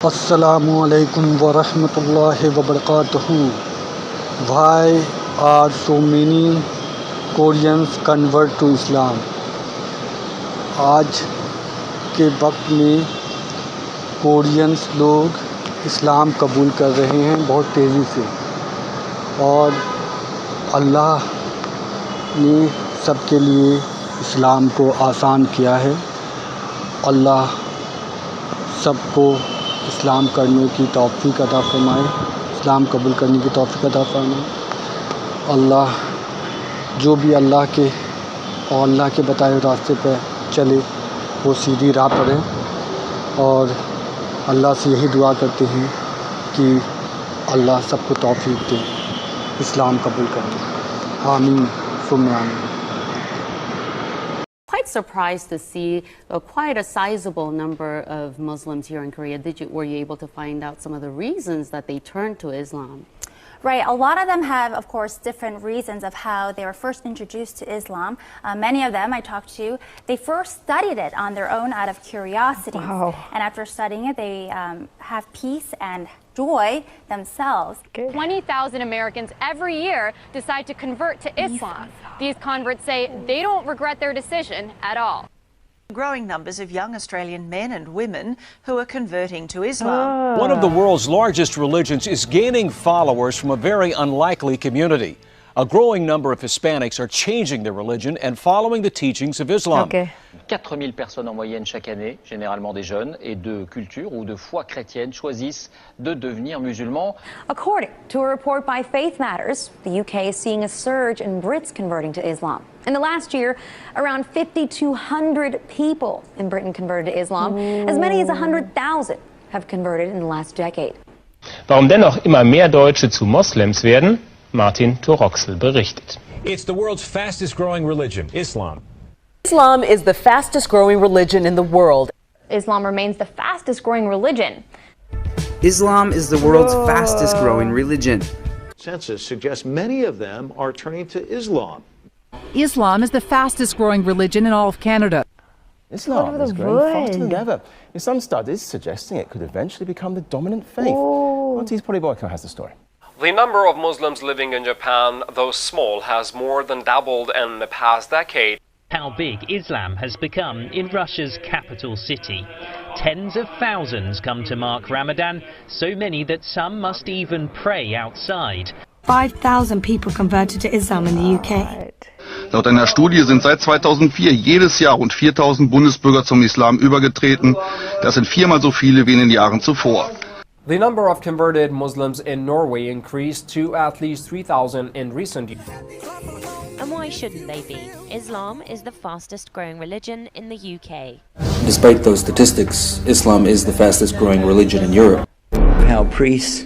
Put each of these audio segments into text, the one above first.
Assalamualaikum warahmatullahi wabarakatuh. Why are so many Koreans convert to Islam? आज के वक्त में कोरियंस लोग इस्लाम कबूल कर रहे हैं बहुत तेज़ी से, और अल्लाह ने सबके लिए इस्लाम को आसान किया है। अल्लाह सबको इस्लाम करने की तौफीक अता फरमाए, इस्लाम कबूल करने की तौफीक अता फरमाए। अल्लाह जो भी अल्लाह के और अल्लाह के बताए रास्ते पर चले वो सीधी राह पर है, और अल्लाह से यही दुआ करते हैं कि अल्लाह सबको तौफीक दे इस्लाम कबूल करने। आमीन सुम्मा आमीन। Quite surprised to see quite a sizable number of Muslims here in Korea. Were you able to find out some of the reasons that they turned to Islam? Right. A lot of them have, of course, different reasons of how they were first introduced to Islam. Many of them I talked to, they first studied it on their own out of curiosity. Wow. And after studying it, they have peace and joy themselves. 20,000 Americans every year decide to convert to Islam. These converts say they don't regret their decision at all. Growing numbers of young Australian men and women who are converting to Islam. One of the world's largest religions is gaining followers from a very unlikely community. A growing number of Hispanics are changing their religion and following the teachings of Islam. 4000 personnes en moyenne chaque année, généralement des jeunes, et de culture ou de foi chrétienne choisissent de devenir musulmans. According to a report by Faith Matters, the UK is seeing a surge in Brits converting to Islam. In the last year, around 5,200 people in Britain converted to Islam. As many as 100,000 have converted in the last decade. Warum dennoch immer mehr Deutsche zu Moslems werden? Martin Toroxel berichtet. It's the world's fastest growing religion, Islam. Islam is the fastest growing religion in the world. Islam remains the fastest growing religion. Islam is the world's fastest growing religion. Census suggests many of them are turning to Islam. Islam is the fastest growing religion in all of Canada. Islam is growing faster than ever. In some studies suggesting it could eventually become the dominant faith. Auntie's Polyboyko has the story. The number of Muslims living in Japan, though small, has more than doubled in the past decade. How big Islam has become in Russia's capital city. Tens of thousands come to mark Ramadan, so many that some must even pray outside. 5,000 people converted to Islam in the UK. Laut einer Studie sind seit 2004 jedes Jahr rund 4.000 Bundesbürger zum Islam übergetreten. Das sind viermal so viele wie in den Jahren zuvor. The number of converted Muslims in Norway increased to at least 3,000 in recent years. And why shouldn't they be? Islam is the fastest growing religion in the UK. Despite those statistics, Islam is the fastest growing religion in Europe. How priests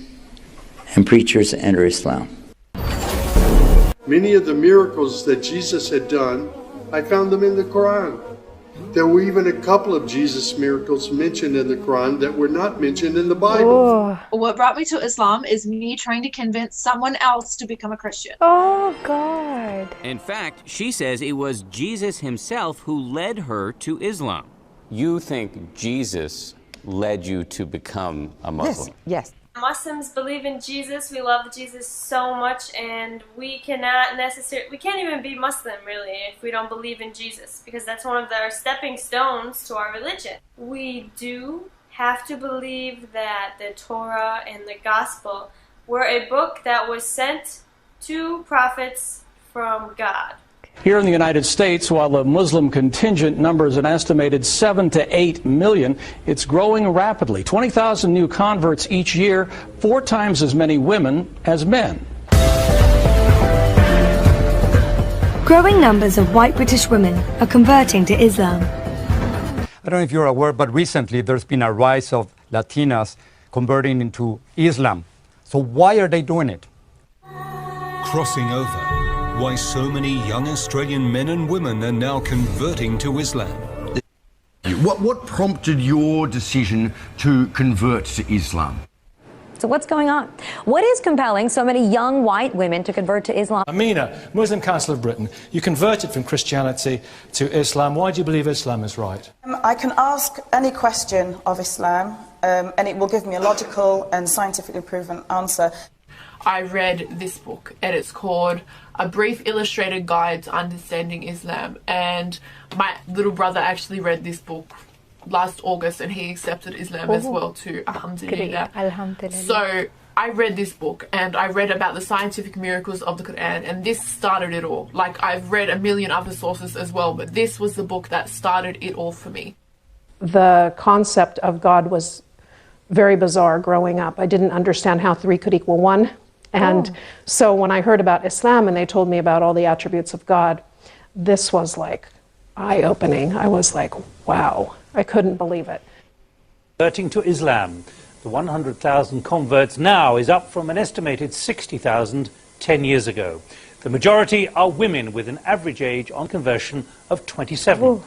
and preachers enter Islam. Many of the miracles that Jesus had done, I found them in the Quran. There were even a couple of Jesus miracles mentioned in the Quran that were not mentioned in the Bible. What brought me to Islam is me trying to convince someone else to become a Christian. Oh, God. In fact, she says it was Jesus himself who led her to Islam. You think Jesus led you to become a Muslim? Yes. Muslims believe in Jesus. We love Jesus so much, and we can't even be Muslim really if we don't believe in Jesus, because that's one of our stepping stones to our religion. We do have to believe that the Torah and the Gospel were a book that was sent to prophets from God. Here in the United States, while the Muslim contingent numbers an estimated 7 to 8 million, it's growing rapidly. 20,000 new converts each year, 4 times as many women as men. Growing numbers of white British women are converting to Islam. I don't know if you're aware, but recently there's been a rise of Latinas converting into Islam. So why are they doing it? Crossing over. Why so many young Australian men and women are now converting to Islam. What prompted your decision to convert to Islam? So what's going on? What is compelling so many young white women to convert to Islam? Amina, Muslim Council of Britain, you converted from Christianity to Islam. Why do you believe Islam is right? I can ask any question of Islam and it will give me a logical and scientifically proven answer. I read this book, and it's called A Brief Illustrated Guide to Understanding Islam, and my little brother actually read this book last August, and he accepted Islam as well too. Alhamdulillah. So I read this book, and I read about the scientific miracles of the Quran, and this started it all. Like, I've read a million other sources as well, but this was the book that started it all for me. The concept of God was very bizarre growing up. I didn't understand how 3 could equal 1. And so when I heard about Islam and they told me about all the attributes of God, this was like eye-opening. I was like, wow, I couldn't believe it. Converting to Islam. The 100,000 converts now is up from an estimated 60,000 10 years ago. The majority are women with an average age on conversion of 27.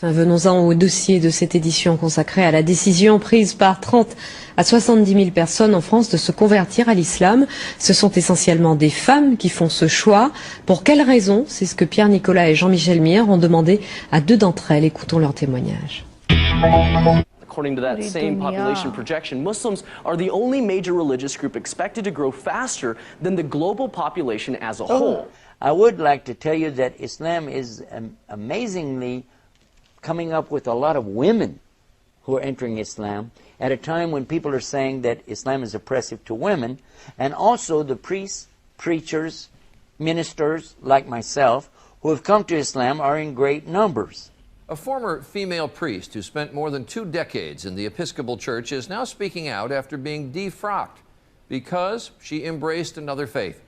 Venons-en au dossier de cette édition consacrée à la décision prise par 30 à 70 000 personnes en France de se convertir à l'islam. Ce sont essentiellement des femmes qui font ce choix. Pour quelles raisons? C'est ce que Pierre Nicolas et Jean-Michel Mier ont demandé à 2 d'entre elles. Écoutons leur témoignage. According to that same population projection, Muslims are the only major religious group expected to grow faster than the global population as a whole. I would like to tell you that Islam is amazingly coming up with a lot of women who are entering Islam at a time when people are saying that Islam is oppressive to women, and also the priests, preachers, ministers like myself who have come to Islam are in great numbers. A former female priest who spent more than 2 decades in the Episcopal Church is now speaking out after being defrocked because she embraced another faith.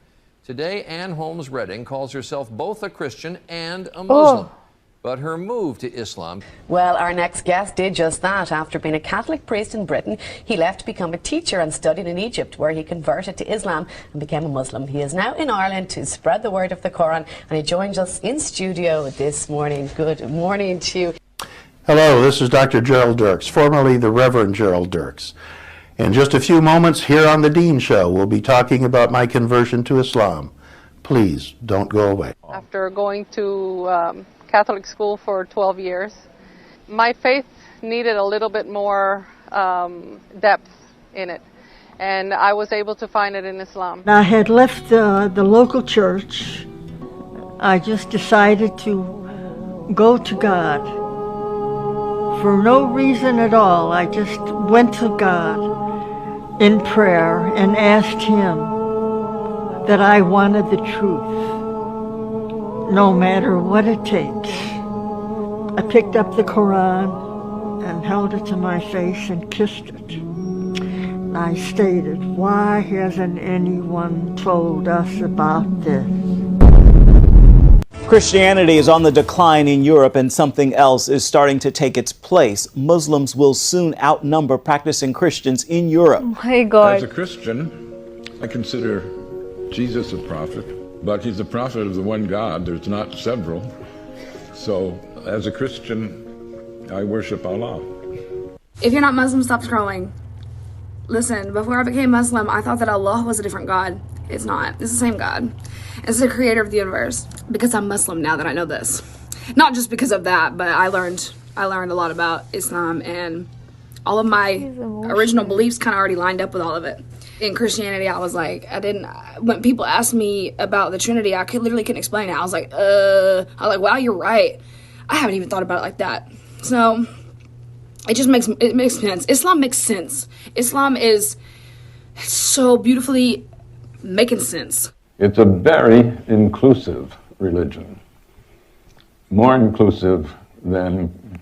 Today, Ann Holmes Redding calls herself both a Christian and a Muslim. But her move to Islam... Well, our next guest did just that. After being a Catholic priest in Britain, he left to become a teacher and studied in Egypt, where he converted to Islam and became a Muslim. He is now in Ireland to spread the word of the Quran, and he joins us in studio this morning. Good morning to you. Hello, this is Dr. Gerald Dirks, formerly the Reverend Gerald Dirks. In just a few moments here on The Dean Show, we'll be talking about my conversion to Islam. Please don't go away. After going to Catholic school for 12 years, my faith needed a little bit more depth in it, and I was able to find it in Islam. I had left the local church. I just decided to go to God for no reason at all. I just went to God in prayer and asked Him that I wanted the truth, no matter what it takes. I picked up the Quran and held it to my face and kissed it. And I stated, why hasn't anyone told us about this? Christianity is on the decline in Europe, and something else is starting to take its place. Muslims will soon outnumber practicing Christians in Europe. Oh my God. As a Christian, I consider Jesus a prophet. But he's a prophet of the one God. There's not several. So, as a Christian, I worship Allah. If you're not Muslim, stop scrolling. Listen, before I became Muslim, I thought that Allah was a different God. It's not. It's the same God. It's the creator of the universe. Because I'm Muslim now that I know this. Not just because of that, but I learned a lot about Islam, and all of my original beliefs kind of already lined up with all of it. In Christianity, I was like, when people asked me about the Trinity, I literally couldn't explain it. I was like, wow, you're right. I haven't even thought about it like that. So it makes sense. Islam makes sense. Islam is so beautifully making sense. It's a very inclusive religion, more inclusive than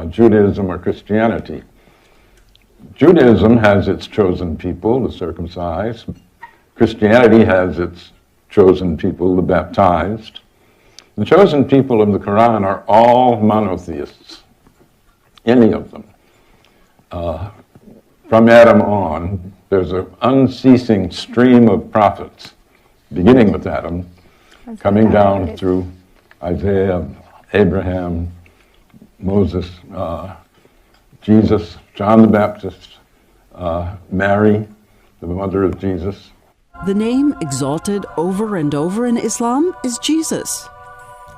Judaism or Christianity. Judaism has its chosen people, the circumcised. Christianity has its chosen people, the baptized. The chosen people of the Quran are all monotheists, any of them. From Adam on, there's an unceasing stream of prophets, beginning with Adam, coming down through Isaiah, Abraham, Moses, Jesus, John the Baptist, Mary, the mother of Jesus. The name exalted over and over in Islam is Jesus.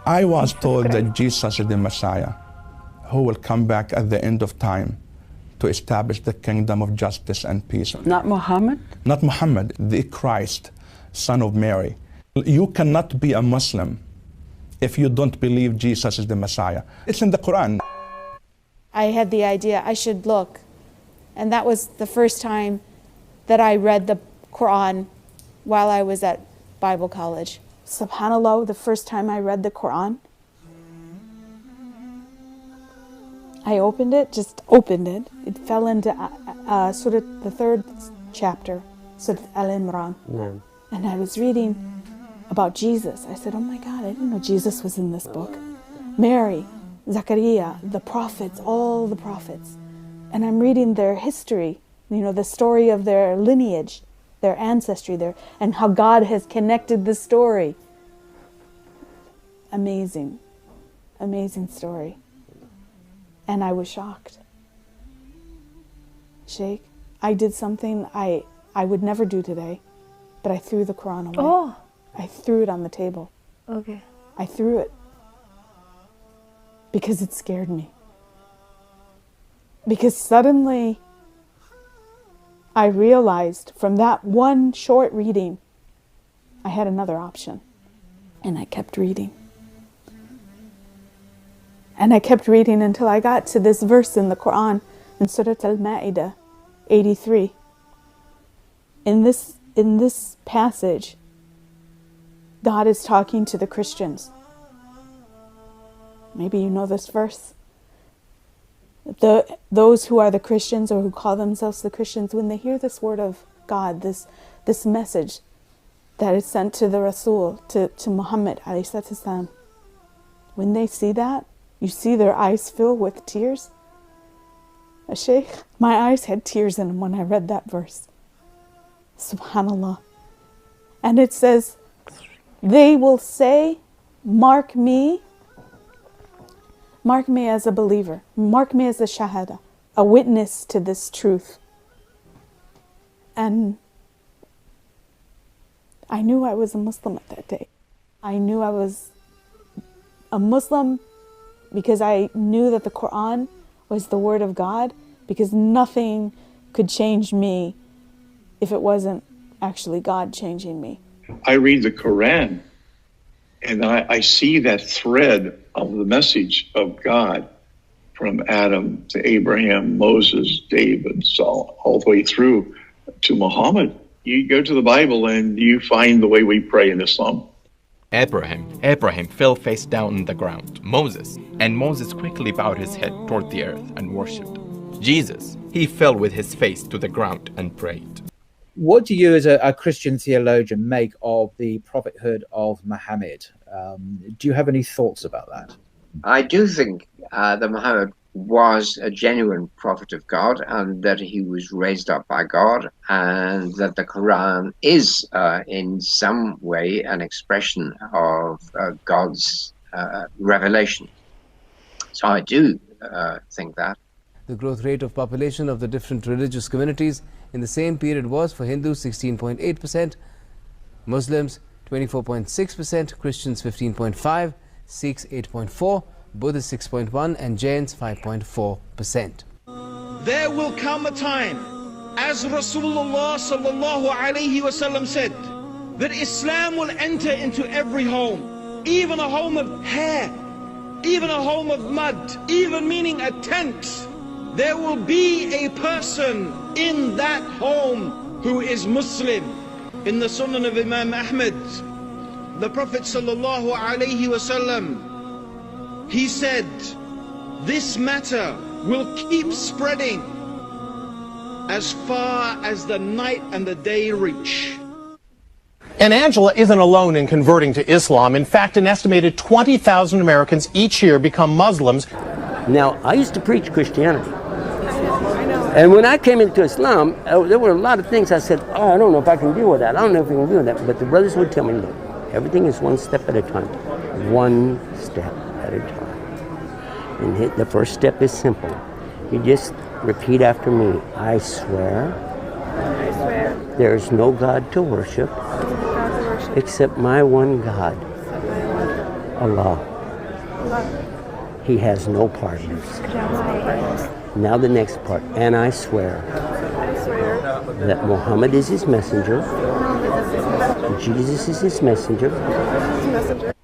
I was told that Jesus is the Messiah who will come back at the end of time to establish the kingdom of justice and peace. Not Muhammad? Not Muhammad, the Christ, son of Mary. You cannot be a Muslim if you don't believe Jesus is the Messiah. It's in the Quran. I had the idea I should look, and that was the first time that I read the Quran while I was at Bible college. SubhanAllah, the first time I read the Quran, I opened it, just opened it. It fell into Surah, the 3rd chapter, Surah Al-Imran. No. And I was reading about Jesus. I said, oh my God, I didn't know Jesus was in this book. Mary, Zachariah, the prophets, all the prophets. And I'm reading their history, you know, the story of their lineage, their ancestry, and how God has connected the story. Amazing, amazing story. And I was shocked. Sheikh, I did something I would never do today, but I threw the Quran away. Oh. I threw it on the table. Okay. I threw it because it scared me. Because suddenly I realized from that one short reading, I had another option. And I kept reading. And I kept reading until I got to this verse in the Quran, in Surah Al-Ma'idah 83. In this passage, God is talking to the Christians. Maybe you know this verse. Those who are the Christians or who call themselves the Christians, when they hear this word of God, this message that is sent to the Rasul, to Muhammad ﷺ, when they see that, you see their eyes fill with tears. Sheikh, my eyes had tears in them when I read that verse. SubhanAllah. And it says, they will say, mark me as a believer, mark me as a shahada, a witness to this truth. And I knew I was a Muslim at that day. I knew I was a Muslim because I knew that the Quran was the word of God, because nothing could change me if it wasn't actually God changing me. I read the Quran and I see that thread of the message of God from Adam to Abraham, Moses, David, Saul, all the way through to Muhammad. You go to the Bible and you find the way we pray in Islam. Abraham fell face down on the ground. Moses quickly bowed his head toward the earth and worshipped. Jesus, he fell with his face to the ground and prayed. What do you as a Christian theologian make of the prophethood of Muhammad? Do you have any thoughts about that? I do think that Muhammad was a genuine prophet of God, and that he was raised up by God, and that the Quran is in some way an expression of God's revelation. So I do think that. The growth rate of population of the different religious communities in the same period was for Hindus 16.8%, Muslims 24.6%, Christians 15.5%, Sikhs 8.4%, Buddhists 6.1%, and Jains 5.4%. There will come a time, as Rasulullah sallallahu alaihi wasallam said, that Islam will enter into every home, even a home of hair, even a home of mud, even meaning a tent. There will be a person in that home who is Muslim. In the Sunan of Imam Ahmad, the Prophet sallallahu alaihi wasallam, he said, this matter will keep spreading as far as the night and the day reach. And Angela isn't alone in converting to Islam. In fact, an estimated 20,000 Americans each year become Muslims. Now, I used to preach Christianity. And when I came into Islam, there were a lot of things I said, oh, I don't know if I can deal with that. I don't know if I can deal with that. But the brothers would tell me, look, everything is one step at a time. One step at a time. And the first step is simple. You just repeat after me. I swear there is no God to worship except my one God, Allah. He has no partners. Now the next part. And I swear that Muhammad is his messenger, Jesus is his messenger.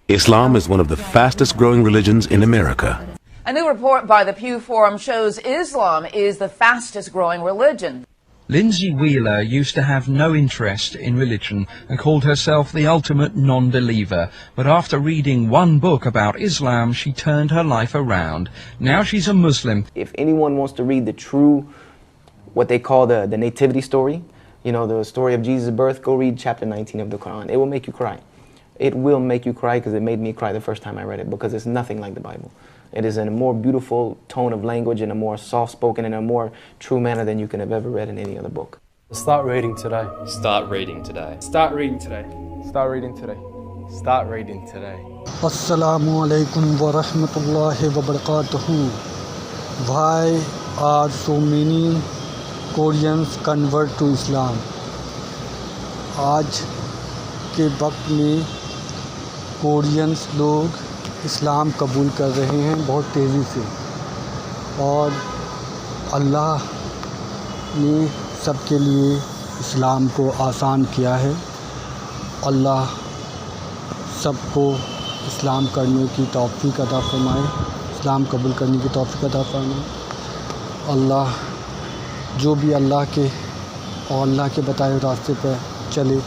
Islam is one of the fastest growing religions in America. A new report by the Pew Forum shows Islam is the fastest growing religion. Lindsay Wheeler used to have no interest in religion and called herself the ultimate non-believer. But after reading one book about Islam, she turned her life around. Now she's a Muslim. If anyone wants to read the true, what they call the nativity story, you know, the story of Jesus' birth, go read chapter 19 of the Quran. It will make you cry. It will make you cry, because it made me cry the first time I read it, because it's nothing like the Bible. It is in a more beautiful tone of language, in a more soft-spoken, in a more true manner than you can have ever read in any other book. Start reading today. Start reading today. Start reading today. Start reading today. Start reading today. Assalamu alaikum wa rahmatullahi wa barakatuhu. Why are so many Koreans convert to Islam? آج کے وقت میں Koreans لوگ اسلام قبول کر رہے ہیں بہت تیزی سے، اور اللہ نے سب کے لیے اسلام کو آسان کیا ہے. اللہ سب کو اسلام کرنے کی توفیق عطا فرمائے، اسلام قبول کرنے کی توفیق عطا فرمائے. اللہ جو بھی اللہ کے اور اللہ کے بتائے ہوئے راستے پر چلے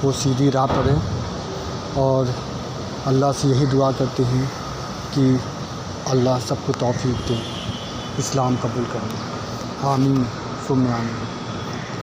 وہ سیدھی راہ پر ہے، اور اللہ سے یہی دعا کرتے ہیں کہ اللہ سب کو توفیق دے اسلام قبول کرنے. آمین ثم آمین.